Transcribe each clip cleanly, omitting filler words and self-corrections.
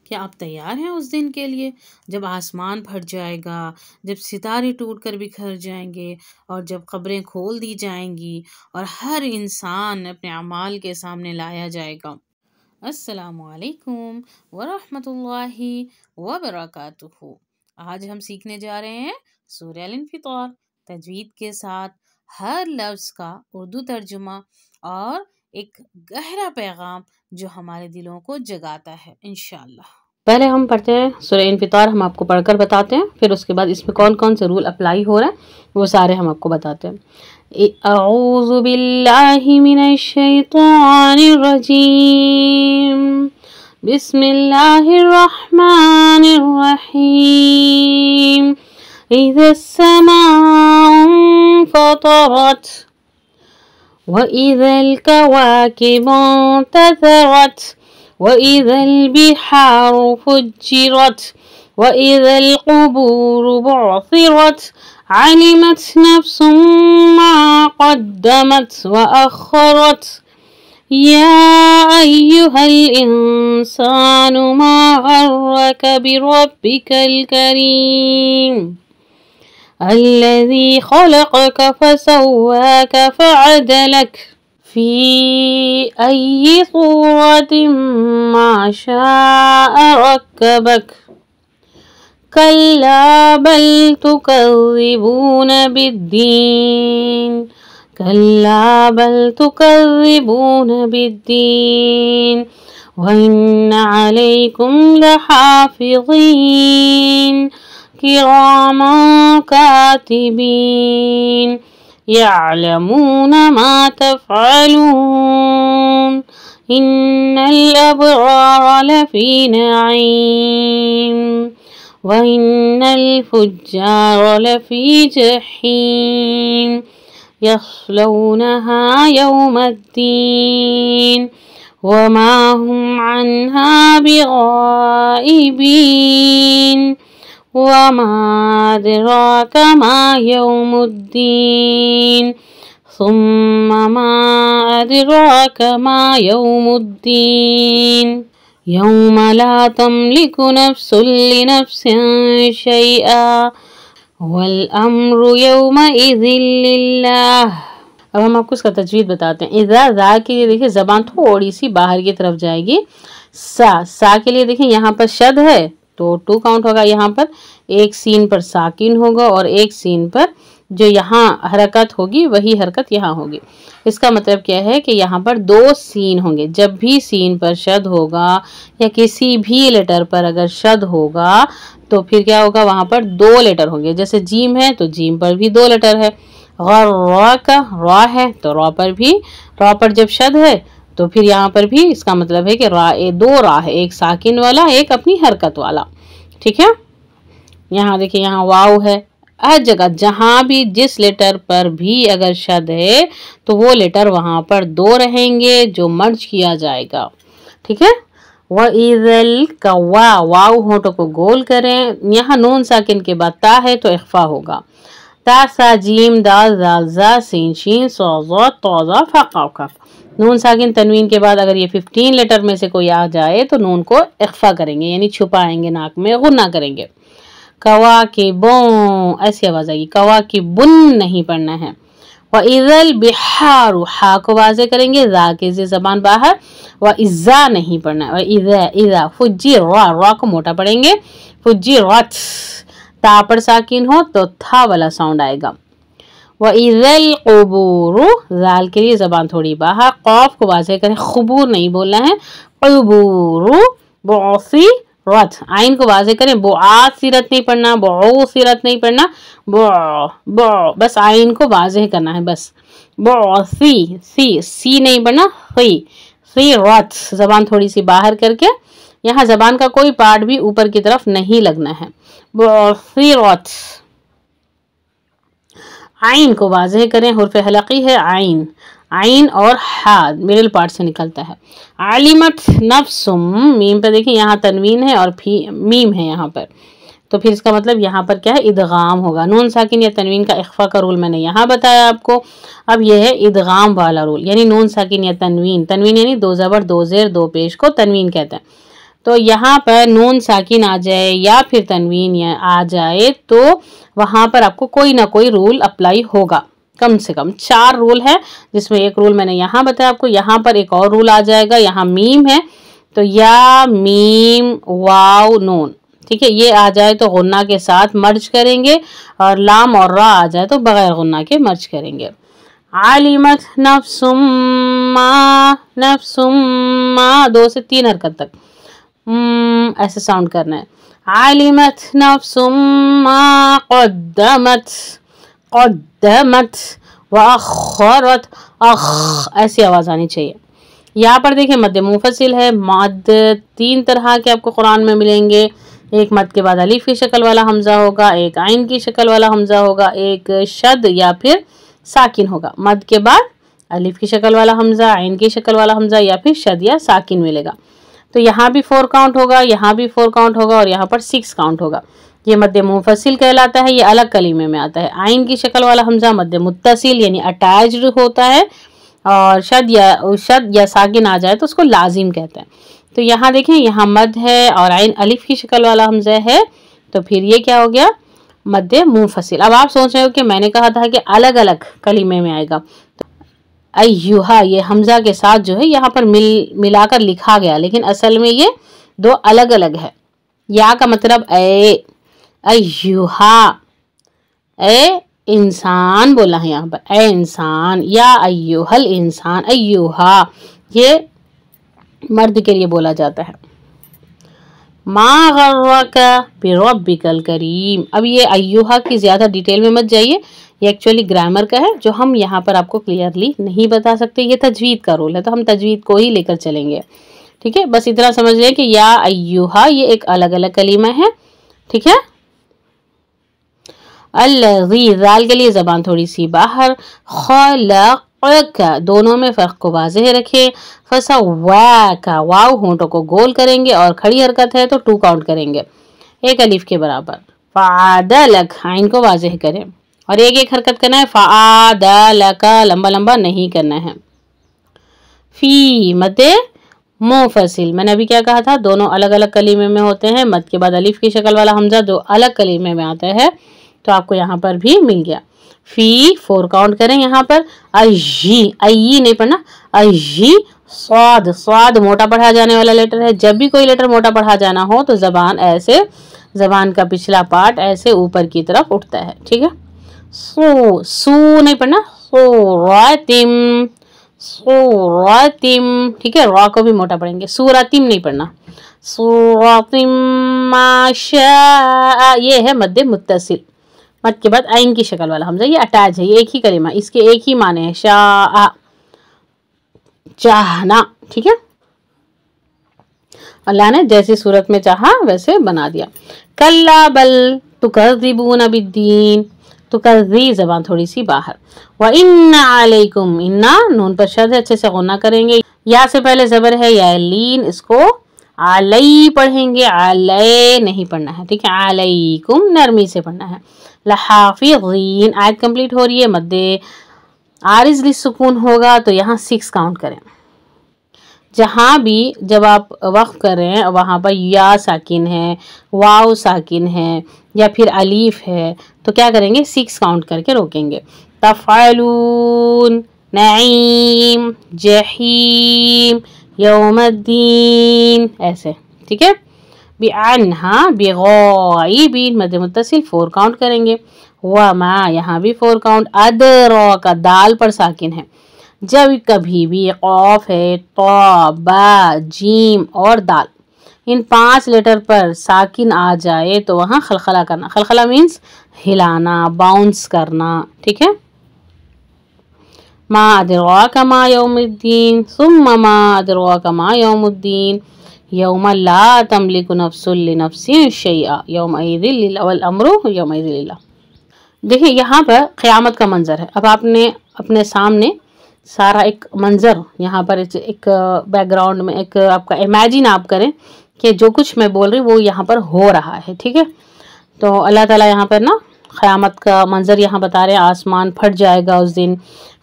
क्या आप तैयार हैं उस दिन के लिए जब आसमान फट जाएगा, जब सितारे टूटकर बिखर जाएंगे और जब कब्रें खोल दी जाएंगी और हर इंसान अपने अमाल के सामने लाया जाएगा। अस्सलामुअलैकुम वरहमतुल्लाहि वबरकातुहू। आज हम सीखने जा रहे हैं सूरह अल-इंफितार तजवीद के साथ, हर लफ्ज़ का उर्दू तर्जुमा और एक गहरा पैगाम जो हमारे दिलों को जगाता है इंशाअल्लाह। पहले हम पढ़ते हैं सूरह इंफितार, हम आपको पढ़कर बताते हैं, फिर उसके बाद इसमें कौन कौन से रूल अप्लाई हो रहे हैं वो सारे हम आपको बताते हैं। अऊज़ु बिल्लाहि मिनश शैतानिर रजीम, बिस्मिल्लाहिर रहमानिर रहीम, इज़स समाउ फतरत व इज़ल कवाकिबु इंतसरत व इज़ल बिहारु फुज्जिरत व इज़ल क़ुबूरु बु'थिरत अलिमत नफ्सुम मा क़द्दमत व अख़रत या अय्युहल इंसानु मा गर्रक बिरब्बिकल करीम अल्लज़ी ख़लक़क फ़सव्वाक फ़अदलक फ़ी अय्यि सूरतिन मा शाअ रक्कबक कल्ला बल तुकज़्ज़िबून बिद्दीन कल्ला बल तुकज़्ज़िबून बिद्दीन व इन्न अलैकुम लहाफ़िज़ीन किरामन कातिबीन यअलमून मा तफ़अलून इन्नल अबरार लफ़ी नईम व इन्नल फुज्जार लफ़ी जहीम यस्लौनहा यौमद्दीन वमा हुम अन्हा बिग़ाइबीन वमा अदराक मा यौमुद्दीन सुम्मा मा अदराक मा यौमुद्दीन यौम ला तमलिकु नफ्सुन लिनफ्सिन शैआ वल अम्रु यौमइज़िन लिल्लाह। अब हम आपको इसका तजवीद बताते हैं। इज़ा ज़ा के लिए देखिए ज़बान थोड़ी सी बाहर की तरफ जाएगी। सा के लिए देखिए यहाँ पर शद है तो 2 काउंट होगा। यहाँ पर एक सीन पर साकिन होगा और एक सीन पर जो यहाँ हरकत होगी वही हरकत यहाँ होगी। इसका मतलब क्या है कि यहाँ पर 2 सीन होंगे। जब भी सीन पर शद होगा या किसी भी लेटर पर अगर शद होगा तो फिर क्या होगा, वहाँ पर 2 लेटर होंगे। जैसे जीम है तो जीम पर भी 2 लेटर है। रा का रा है तो रा पर भी, रा पर जब शद है तो फिर यहाँ पर भी इसका मतलब है कि रा 2 रा है, एक साकिन वाला एक अपनी हरकत वाला। ठीक है, यहाँ देखिए यहाँ वाव है। हर जगह जहाँ भी जिस लेटर पर भी अगर शद है तो वो लेटर वहाँ पर 2 रहेंगे जो मर्ज किया जाएगा। ठीक है, व इज़ल कवा, वाव होठों को गोल करें। यहाँ नून साकिन के बाद ता है तो इख्फा होगा। ता सा जीम दाल जाल जा सीन शीन सौज़ा तौज़ा फा काफ कफ। नून साकिन तनवीन के बाद अगर ये 15 लेटर में से कोई आ जाए तो नून को इख्फा करेंगे, यानी छुपाएंगे, नाक में गुन्ना करेंगे। कवा के बों ऐसी आवाज़ आएगी, कवा की बुन नहीं पढ़ना है। व इज़ल बिहारु, हा को वाज़े करेंगे, जा के से ज़बान बाहर, व इज़्ज़ा नहीं पढ़ना है। व इज़ा इज़ा फुज्जी रा को मोटा पढ़ेंगे। फुज्जी रत, ता पर साकिन हो तो था वाला साउंड आएगा। व इज़ल क़ुबूरु, जाल के लिए ज़बान थोड़ी बाहर, क़ाफ को वाज़े करें, ख़ुबूर नहीं बोलना है। क़ुबूरु बुअसी रत, आइन को वाज़े करें, बुआ सिरत नहीं पढ़ना, बुओ सिरत नहीं पढ़ना, बो बस आइन को वाज़े करना है बस। बुअसी सी नहीं पढ़ना, सी रत, ज़बान थोड़ी सी बाहर करके, यहाँ ज़बान का कोई पार्ट भी ऊपर की तरफ नहीं लगना है। बुअसी रत, आइन को वाज़े करें, हुर्फ़ हलक़ी है आइन, आइन और हा मिडिल पार्ट से निकलता है। आलिमत नफ्सुम, मीम पर देखिए यहाँ तनवीन है और मीम है यहाँ पर, तो फिर इसका मतलब यहाँ पर क्या है, इदगाम होगा। नून साकिन या तनवीन का इख्फा का रूल मैंने यहाँ बताया आपको। अब यह है इदगाम वाला रूल, यानी नून साकिन या तनवीन, तनवीन यानी 2 ज़बर 2 ज़ेर 2 पेश को तनवीन कहते हैं। तो यहाँ पर नून साकिन आ जाए या फिर तनवीन या आ जाए तो वहाँ पर आपको कोई ना कोई रूल अप्लाई होगा। कम से कम 4 रूल है, जिसमें एक रूल मैंने यहाँ बताया आपको। यहाँ पर एक और रूल आ जाएगा, यहाँ मीम है तो या मीम वाव नून, ठीक है, ये आ जाए तो गुन्ना के साथ मर्ज करेंगे, और लाम और रा आ जाए तो बगैर गुन्ना के मर्ज करेंगे। आलिमत नफ्सुम मा 2 से 3 हरकत तक ऐसे साउंड करना है। आलिमत नफ्सुम मा क़द्दमत व अख़रत, ऐसी आवाज़ आनी चाहिए। यहाँ पर देखिए मद्दे मुफसिल है। मद 3 तरह के आपको कुरान में मिलेंगे। एक मद के बाद अलीफ की शक्ल वाला हमजा होगा, एक आइन की शक्ल वाला हमजा होगा, एक शद या फिर साकिन होगा। मद के बाद अलीफ की शक्ल वाला हमजा, आइन की शक्ल वाला हमजा या फिर शद या साकिन मिलेगा। तो यहाँ भी 4 काउंट होगा, यहाँ भी 4 काउंट होगा और यहाँ पर 6 काउंट होगा। ये मद्दे मुफसिल कहलाता है, ये अलग कलीमे में आता है। आइन की शक्ल वाला हमजा मद्दे मुत्तसिल यानी अटैच्ड होता है, और शद या साकिन आ जाए तो उसको लाजिम कहते हैं। तो यहाँ देखें, यहाँ मद है और आइन अलिफ की शक्ल वाला हमजा है, तो फिर ये क्या हो गया, मद्दे मुफसिल। अब आप सोच रहे हो कि मैंने कहा था कि अलग अलग कलीमे में आएगा। अय्युहा ये हमजा के साथ जो है यहाँ पर मिलाकर लिखा गया, लेकिन असल में ये 2 अलग अलग है। या का मतलब ए, अय्युहा ए इंसान बोला है यहाँ पर, ए इंसान, या अय्युहल इंसान, अय्युहा ये मर्द के लिए बोला जाता है। मा गर्रका बिरब्बिकल करीम। अब ये अय्युहा की ज़्यादा डिटेल में मत जाइए, ये एक्चुअली ग्रामर का है जो हम यहाँ पर आपको क्लियरली नहीं बता सकते। ये तजवीद का रूल है, तो हम तजवीद को ही लेकर चलेंगे, ठीक है। बस इतना समझ लें कि या अय्युहा ये एक अलग अलग कलीमा है, ठीक है। अल्लज़ी ज़ाल के लिए ज़बान थोड़ी सी बाहर, खलक़का दोनों में फ़र्क को वाज़ेह रखें। फसव्वाका वाव होंठों को गोल करेंगे और खड़ी हरकत है तो 2 काउंट करेंगे, एक अलीफ के बराबर। फ़अदलक आइन को वाज़ेह करें और एक हरकत करना है। फ़अदलका लंबा लंबा नहीं करना है। फ़ी मद्दे मुफसिल, मैंने अभी क्या कहा था, दोनों अलग अलग कलीमे में होते हैं। मद के बाद अलीफ की शक्ल वाला हमजा जो अलग कलीमे में आता है, तो आपको यहाँ पर भी मिल गया। फी 4 काउंट करें यहाँ पर। अय्यी, अय्यी नहीं पढ़ना, अय्यी। स्वाद, स्वाद मोटा पढ़ा जाने वाला लेटर है। जब भी कोई लेटर मोटा पढ़ा जाना हो तो जबान ऐसे, जबान का पिछला पार्ट ऐसे ऊपर की तरफ उठता है, ठीक है। सू नहीं पढ़ना, सूरतिम, सूरतिम, ठीक है। रॉ को भी मोटा पढ़ेंगे। सूरतिम नहीं पढ़ना, सूरतिम माशा, ये है मद्दे मुत्तसिल। मद के बाद आइन की शक्ल वाला हमजा, ये अटैच है, ये एक ही कलीमा, इसके एक ही माने हैं, शाह चाहना, ठीक है। अल्लाह ने जैसी सूरत में चाहा वैसे बना दिया। कल्ला बल तुकज़्ज़िबून बिद्दीन, तुकज़्ज़ी ज़बान थोड़ी सी बाहर। व इन्ना अलैकुम, इन्ना नून पर शद है, अच्छे से गुन्ना करेंगे। या से पहले ज़बर है या लीन, इसको अलई पढ़ेंगे, अलई नहीं पढ़ना है, ठीक है। अलैकुम नरमी से पढ़ना है। लहाफिज़ीन आयत कंप्लीट हो रही है, मद्दे आरिज़ लिस्सुकून होगा तो यहाँ 6 काउंट करें। जहाँ भी जब आप वक्फ कर रहे हैं वहाँ पर या साकिन है, वाव साकिन है या फिर अलीफ है, तो क्या करेंगे, 6 काउंट करके रोकेंगे। तफ़अलून, नईम, जहीम, यौमद्दीन, ऐसे, ठीक है। बिअन्हा बिग़ाइबिन मद्दे मुत्तसिल 4 काउंट करेंगे। वमा यहाँ भी 4 काउंट। अदरा का दाल पर साकिन है। जब कभी भी क़ाफ है, ता, बा, जीम और दाल, इन 5 लेटर पर साकिन आ जाए तो वहाँ खलखला करना। खलखला मीन्स हिलाना, बाउंस करना, ठीक है। मा अदराका मा यौमुद्दीन, सुम्मा मा अदराका मा यौमुद्दीन, यौम ला तमलिकु नफ्सुन लिनफ्सिन शैआ यौमइज़िन वल अम्रु यौमइज़िन लिल्लाह। देखिए यहाँ पर क़यामत का मंजर है। अब आपने अपने सामने सारा एक मंजर यहाँ पर एक बैकग्राउंड में एक आपका इमेजिन आप करें कि जो कुछ मैं बोल रही हूँ वो यहाँ पर हो रहा है, ठीक है। तो अल्लाह ताला यहाँ पर ना क़यामत का मंजर यहाँ बता रहे हैं। आसमान फट जाएगा उस दिन,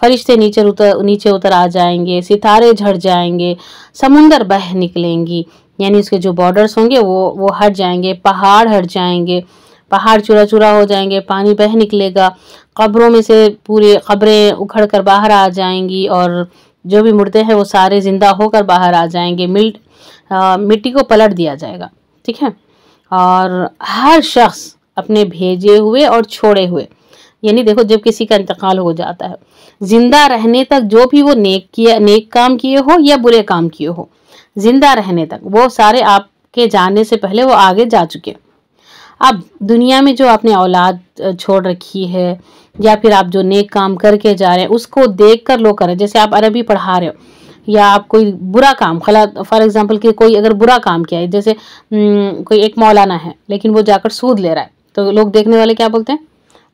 फरिश्ते नीचे उतर आ जाएंगे, सितारे झड़ जाएंगे, समुंदर बह निकलेंगी, यानी उसके जो बॉर्डर्स होंगे वो हट जाएंगे, पहाड़ हट जाएंगे, पहाड़ चूरा चूरा हो जाएंगे, पानी बह निकलेगा, कब्रों में से पूरी कब्रें उखड़ कर बाहर आ जाएंगी और जो भी मुर्दे हैं वो सारे जिंदा होकर बाहर आ जाएंगे, मिट्टी को पलट दिया जाएगा। ठीक है, और हर शख्स अपने भेजे हुए और छोड़े हुए, यानी देखो जब किसी का इंतकाल हो जाता है, जिंदा रहने तक जो भी वो नेक काम किए हो या बुरे काम किए हो, जिंदा रहने तक वो सारे आपके जाने से पहले वो आगे जा चुके। अब दुनिया में जो आपने औलाद छोड़ रखी है या फिर आप जो नेक काम करके जा रहे हैं उसको देख कर लोग करें। जैसे आप अरबी पढ़ा रहे हो या आप कोई बुरा काम, खला फॉर एग्जांपल कि कोई अगर बुरा काम किया है, जैसे कोई एक मौलाना है लेकिन वो जाकर सूद ले रहा है, तो लोग देखने वाले क्या बोलते हैं,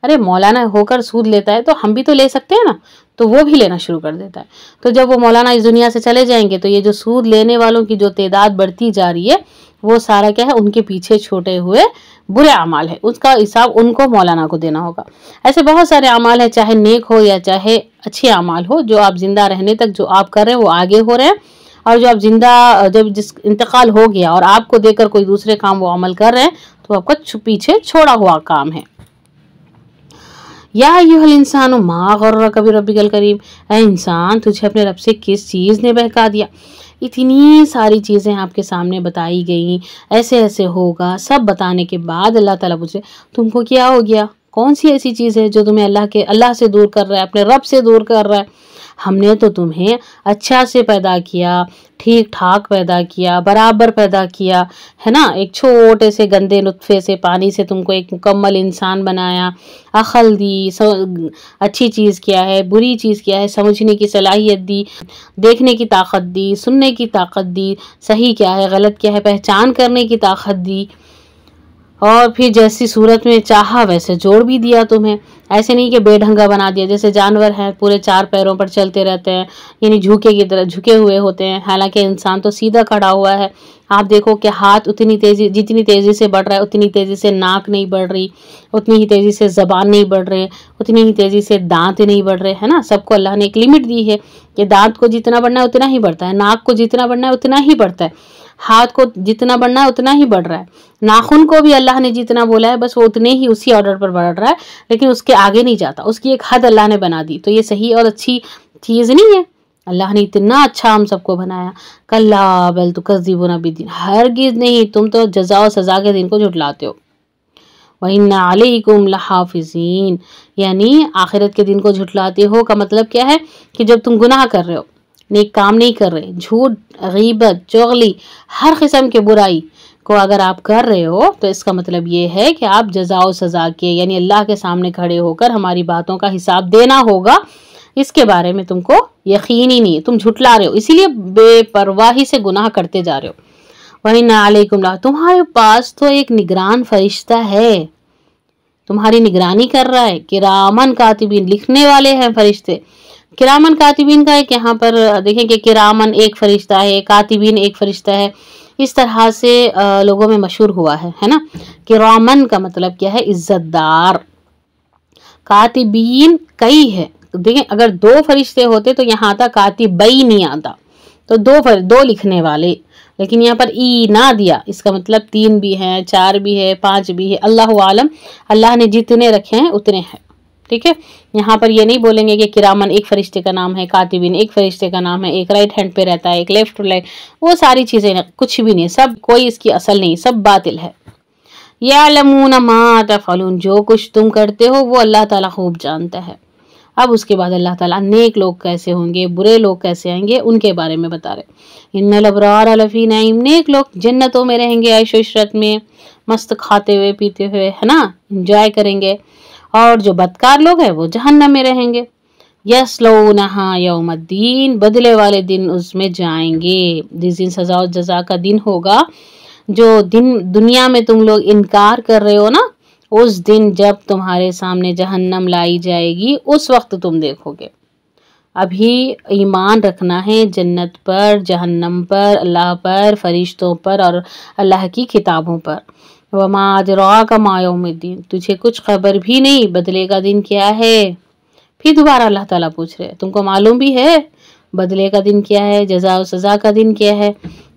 अरे मौलाना होकर सूद लेता है तो हम भी तो ले सकते हैं ना, तो वो भी लेना शुरू कर देता है। तो जब वो मौलाना इस दुनिया से चले जाएंगे तो ये जो सूद लेने वालों की जो तादाद बढ़ती जा रही है वो सारा क्या है, उनके पीछे छोटे हुए बुरे अमाल है, उसका हिसाब उनको मौलाना को देना होगा। ऐसे बहुत सारे अमाल है, चाहे नेक हो या चाहे अच्छे अमाल हो, जो आप जिंदा रहने तक जो आप कर रहे हैं वो आगे हो रहे हैं, और जो आप जब जिस इंतकाल हो गया और आपको देकर कोई दूसरे काम वो अमल कर रहे हैं तो आपका पीछे छोड़ा हुआ काम है। या अय्युहल इंसानु मा गर्रका बिरब्बिकल करीम, ऐ इंसान तुझे अपने रब से किस चीज़ ने बहका दिया। इतनी सारी चीज़ें आपके सामने बताई गई, ऐसे ऐसे होगा, सब बताने के बाद अल्लाह ताला पूछे तुमको क्या हो गया, कौन सी ऐसी चीज़ है जो तुम्हें अल्लाह से दूर कर रहा है, अपने रब से दूर कर रहा है। हमने तो तुम्हें अच्छा से पैदा किया, ठीक ठाक पैदा किया, बराबर पैदा किया है ना, एक छोटे से गंदे नुत्फे से, पानी से तुमको एक मुकम्मल इंसान बनाया, अक्ल दी, अच्छी चीज़ क्या है बुरी चीज़ क्या है समझने की सलाहियत दी, देखने की ताकत दी, सुनने की ताकत दी, सही क्या है गलत क्या है पहचान करने की ताकत दी, और फिर जैसी सूरत में चाहा वैसे जोड़ भी दिया तुम्हें। ऐसे नहीं कि बेढंगा बना दिया, जैसे जानवर हैं पूरे 4 पैरों पर चलते रहते हैं, यानी झुके की तरह झुके हुए होते हैं, हालांकि इंसान तो सीधा खड़ा हुआ है। आप देखो कि हाथ उतनी तेजी, जितनी तेजी से बढ़ रहा है उतनी तेजी से नाक नहीं बढ़ रही, उतनी ही तेजी से जबान नहीं बढ़ रहे, उतनी ही तेजी से दांत नहीं बढ़ रहे, है ना। सबको अल्लाह ने एक लिमिट दी है कि दांत को जितना बढ़ना है उतना ही बढ़ता है, नाक को जितना बढ़ना है उतना ही बढ़ता है, हाथ को जितना बढ़ना है उतना ही बढ़ रहा है, नाखून को भी अल्लाह ने जितना बोला है बस वो उतने ही उसी ऑर्डर पर बढ़ रहा है, लेकिन उसके आगे नहीं जाता, उसकी एक हद अल्लाह ने बना दी। तो ये सही और अच्छी चीज़ नहीं है, अल्लाह ने इतना अच्छा हम सबको बनाया। कल्ला बल तुकज़्ज़िबूना बिद्दीन, हरगिज़ नहीं, तुम तो जज़ा और सज़ा के दिन को झुठलाते हो। व इन्ना अलैकुम लहाफ़िज़ीन, यानी आखिरत के दिन को झुठलाते हो का मतलब क्या है कि जब तुम गुनाह कर रहे हो, नेक काम नहीं कर रहे, झूठ गीबत चुगली हर किस्म के बुराई को अगर आप कर रहे हो तो इसका मतलब ये है कि आप जज़ा और सज़ा के, यानी अल्लाह के सामने खड़े होकर हमारी बातों का हिसाब देना होगा, इसके बारे में तुमको यकीन ही नहीं है, तुम झुठला रहे हो, इसीलिए बेपरवाही से गुनाह करते जा रहे हो। वही ना अलैकुम, तुम्हारे पास तो एक निगरान फरिश्ता है, तुम्हारी निगरानी कर रहा है, किरामन कातिबीन, लिखने वाले हैं फरिश्ते। किरामन कातिबीन का एक यहाँ पर देखें कि किरामन एक फरिश्ता है, कातिबीन एक फरिश्ता है, इस तरह से लोगों में मशहूर हुआ है ना। किरामन का मतलब क्या है, इज्जतदार, कातिबीन कई है। देखें अगर 2 फरिश्ते होते तो यहाँ आता कातिबई नहीं आता, तो 2 लिखने वाले, लेकिन यहाँ पर ई ना दिया, इसका मतलब 3 भी हैं, 4 भी है, 5 भी है, अल्लाह आलम, अल्लाह ने जितने रखे हैं उतने हैं। ठीक है, यहाँ पर ये नहीं बोलेंगे कि किरामन एक फरिश्ते का नाम है, कातिबीन एक फरिश्ते का नाम है, एक राइट हैंड पे रहता है, एक लेफ्ट राइट, वो सारी चीज़ें कुछ भी नहीं, सब कोई इसकी असल नहीं, सब बातिल है। यअलमून मा तफ़अलून, जो कुछ तुम करते हो वो अल्लाह ताला खूब जानता है। अब उसके बाद अल्लाह ताला नेक लोग कैसे होंगे, बुरे लोग कैसे आएंगे, उनके बारे में बता रहे। इन्नल अबरार लफ़ी नईम, नेक लोग जन्नतों में रहेंगे, ऐशो इशरत में, मस्त खाते हुए पीते हुए, है ना, एंजॉय करेंगे। और जो बदकार लोग हैं वो जहन्नम में रहेंगे। यस्लौनहा यौमद्दीन, बदले वाले दिन उसमें जाएंगे, जिस दिन सजा और जजा का दिन होगा, जो दिन दुनिया में तुम लोग इनकार कर रहे हो ना, उस दिन जब तुम्हारे सामने जहन्नम लाई जाएगी उस वक्त तुम देखोगे। अभी ईमान रखना है जन्नत पर, जहन्नम पर, अल्लाह पर, फरिश्तों पर और अल्लाह की किताबों पर। वमा अदराका मा यौमुद्दीन, तुझे कुछ खबर भी नहीं बदले का दिन क्या है। फिर दोबारा अल्लाह ताला पूछ रहे, तुमको मालूम भी है बदले का दिन क्या है, जज़ा और सज़ा का दिन क्या है।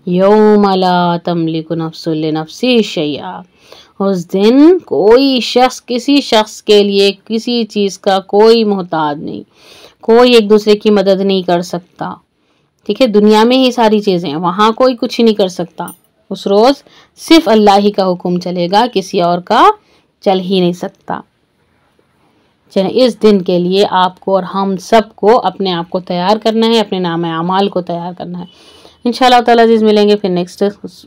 यौम ला तमलिकु नफ्सुन लिनफ्सिहा शैआ। उस दिन कोई शख्स किसी शख्स के लिए किसी चीज़ का कोई मोहताज नहीं, कोई एक दूसरे की मदद नहीं कर सकता। ठीक है, दुनिया में ही सारी चीज़ें हैं, वहाँ कोई कुछ नहीं कर सकता। उस रोज़ सिर्फ अल्लाह ही का हुक्म चलेगा, किसी और का चल ही नहीं सकता। चले, इस दिन के लिए आपको और हम सबको अपने आप को तैयार करना है, अपने नाम अमाल को तैयार करना है। इंशाअल्लाह ताला अज़ीज़ मिलेंगे फिर नेक्स्ट।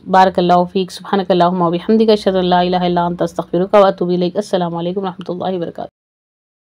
बारकल्लाहु फ़ीक, सुब्हानकल्लाहुम्मा व बिहम्दिका, अशहदु अल्ला इलाहा इल्ला अंता, अस्तगफिरुका व अतूबु इलैक। अस्सलामु अलैकुम व रहमतुल्लाहि व बरकातुहू।